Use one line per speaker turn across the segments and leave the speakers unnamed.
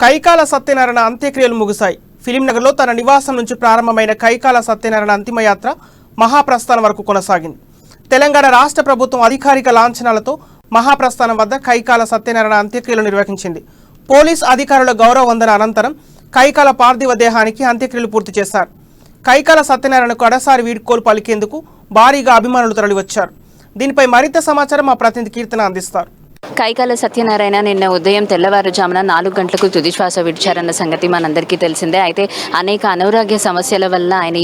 కైకాల సత్యనారాయణ అంత్యక్రియలు ముగిశాయి. ఫిలింనగర్లో తన నివాసం నుంచి ప్రారంభమైన కైకాల సత్యనారాయణ అంతిమయాత్ర మహాప్రస్థానం వరకు కొనసాగింది. తెలంగాణ రాష్ట్ర ప్రభుత్వం అధికారిక లాంఛనాలతో మహాప్రస్థానం వద్ద కైకాల సత్యనారాయణ అంత్యక్రియలు నిర్వహించింది. పోలీస్ అధికారుల గౌరవ వందన అనంతరం కైకాల పార్థివ దేహానికి అంత్యక్రియలు పూర్తి చేశారు. కైకాల సత్యనారాయణకు కడసారి వీడ్కోలు పలికేందుకు భారీగా అభిమానులు తరలివచ్చారు. దీనిపై మరింత సమాచారం మా ప్రతినిధి కీర్తన అందిస్తారు.
కైకాల సత్యనారాయణ నిన్న ఉదయం తెల్లవారుజామున 4 గంటలకు తుదిశ్వాస విడిచారన్న సంగతి మనందరికీ తెలిసిందే. అయితే అనేక అనారోగ్య సమస్యల వల్ల ఆయన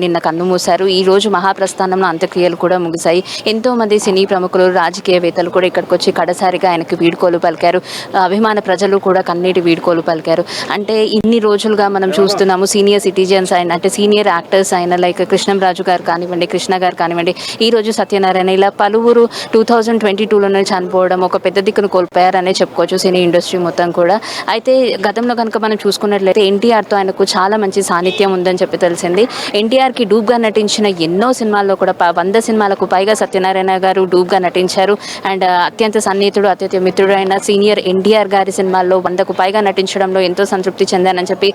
నిన్న కన్నుమూశారు. ఈ రోజు మహాప్రస్థానంలో అంత్యక్రియలు కూడా ముగిశాయి. ఎంతో మంది సినీ ప్రముఖులు, రాజకీయవేత్తలు కూడా ఇక్కడికి వచ్చి కడసారిగా ఆయనకు వీడ్కోలు పలికారు. అభిమాన ప్రజలు కూడా కన్నీటి వీడ్కోలు పలికారు. అంటే ఇన్ని రోజులుగా మనం చూస్తున్నాము సీనియర్ సిటిజన్స్ అయిన, అంటే సీనియర్ యాక్టర్స్ అయిన లైక్ కృష్ణంరాజు గారు కానివ్వండి, కృష్ణ గారు కానివ్వండి, ఈ రోజు సత్యనారాయణ ఇలా పలువురు 2022లోనే చనిపోవడం, ఒక పెద్ద దిక్కును కోల్పోయారనే చెప్పుకోవచ్చు సినీ ఇండస్ట్రీ మొత్తం కూడా. అయితే గతంలో కనుక మనం చూసుకున్నట్లయితే ఎన్టీఆర్తో ఆయనకు చాలా మంచి సాన్నిధ్యం ఉందని చెప్పి తెలిసింది. ఎన్టీఆర్కి డూబ్గా నటించిన ఎన్నో సినిమాల్లో కూడా 100 సినిమాలకు పైగా సత్యనారాయణ గారు డూబ్గా నటించారు. అండ్ అత్యంత సన్నిహితుడు, అత్యంత మిత్రుడు అయిన సీనియర్ ఎన్టీఆర్ గారి సినిమాల్లో 100కు పైగా నటించడంలో ఎంతో సంతృప్తి చెందానని చెప్పి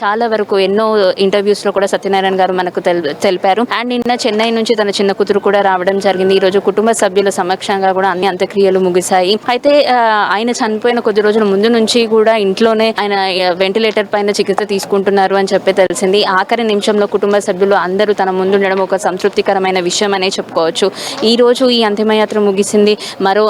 చాలా వరకు ఎన్నో ఇంటర్వ్యూస్లో కూడా సత్యనారాయణ గారు మనకు తెలిపారు. అండ్ నిన్న చెన్నై నుంచి తన చిన్న కూతురు కూడా రావడం జరిగింది. ఈ రోజు కుటుంబ సభ్యుల సమక్షంగా కూడా అన్ని అంత్యక్రియలు ముగిశాయి. అయితే ఆయన చనిపోయిన కొద్ది రోజుల ముందు నుంచి కూడా ఇంట్లోనే ఆయన వెంటిలేటర్ పైన చికిత్స తీసుకుంటున్నారు అని చెప్పి తెలిసింది. ఆఖరి నిమిషంలో కుటుంబ సభ్యులు అందరూ తన ముందుండడం ఒక సంతృప్తికరమైన విషయం అనే చెప్పుకోవచ్చు. ఈ రోజు ఈ అంతిమయాత్ర ముగిసింది.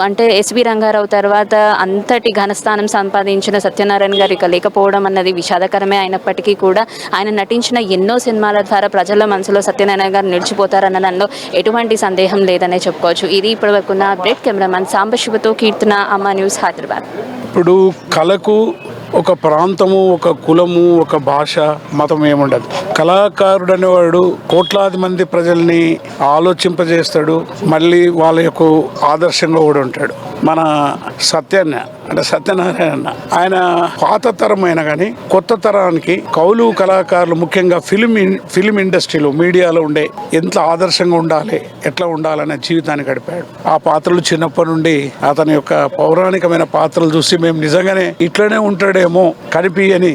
అంటే ఎస్వి రంగారావు తర్వాత అంతటి ఘనస్థానం సంపాదించిన సత్యనారాయణ గారు ఇక లేకపోవడం అన్నది విషాదకరమే అయినప్పటికీ కూడా ఆయన నటించిన ఎన్నో సినిమాల ద్వారా ప్రజల మనసులో సత్యనారాయణ గారు నిలిచిపోతారన్న దానిలో ఎటువంటి సందేహం లేదనే చెప్పుకోవచ్చు. ఇది ఇప్పటివరకు నా అప్డేట్. కెమెరామెన్ సాంబశివతో కీర్తన, అమ్మ న్యూస్, హైదరాబాద్.
ఇప్పుడు కళకు ఒక ప్రాంతము, ఒక కులము, ఒక భాష, మతం ఏముండదు. కళాకారుడు అనేవాడు కోట్లాది మంది ప్రజల్ని ఆలోచింపజేస్తాడు. మళ్ళీ వాళ్ళ యొక్క ఆదర్శంగా కూడా ఉంటాడు. మన సత్యనారాయణ ఆయన పాత తరం అయినా కానీ కొత్త తరానికి కౌలు కళాకారులు, ముఖ్యంగా ఫిలిం ఇండస్ట్రీలో, మీడియాలో ఉండే ఎంత ఆదర్శంగా ఉండాలి, ఎట్లా ఉండాలనే జీవితాన్ని గడిపాడు. ఆ పాత్రలు చిన్నప్పటి నుండి అతని యొక్క పౌరాణికమైన పాత్రలు చూసి మేము నిజంగానే ఇట్లనే ఉంటాడేమో, కనిపించని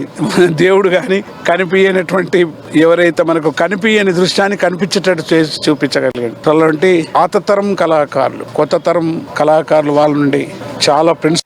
దేవుడు కానీ కనిపించనటువంటి ఎవరైతే మనకు కనిపించని దృశ్యాన్ని కనిపించేటట్టు చేసి చూపించగలిగాడు. అలాంటి పాత తరం కళాకారులు, కొత్త తరం కళాకారులు వాళ్ళ నుండి చాలా ప్రిన్స్